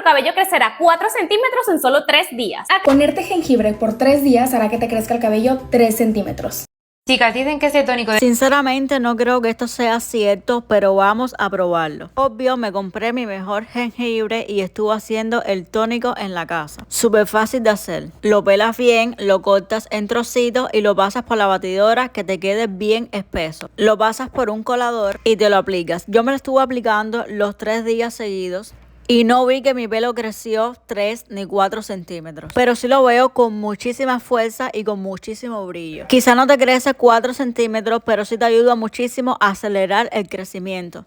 nuestro cabello crecerá 4 centímetros en solo 3 días. Ponerte jengibre por 3 días hará que te crezca el cabello 3 centímetros. Chicas, dicen que ese tónico Sinceramente no creo que esto sea cierto, pero vamos a probarlo. Obvio, me compré mi mejor jengibre y estuve haciendo el tónico en la casa. Súper fácil de hacer. Lo pelas bien, lo cortas en trocitos y lo pasas por la batidora que te quede bien espeso. Lo pasas por un colador y te lo aplicas. Yo me lo estuve aplicando los 3 días seguidos. Y no vi que mi pelo creció 3 ni 4 centímetros. Pero sí lo veo con muchísima fuerza y con muchísimo brillo. Quizá no te crece 4 centímetros, pero sí te ayuda muchísimo a acelerar el crecimiento.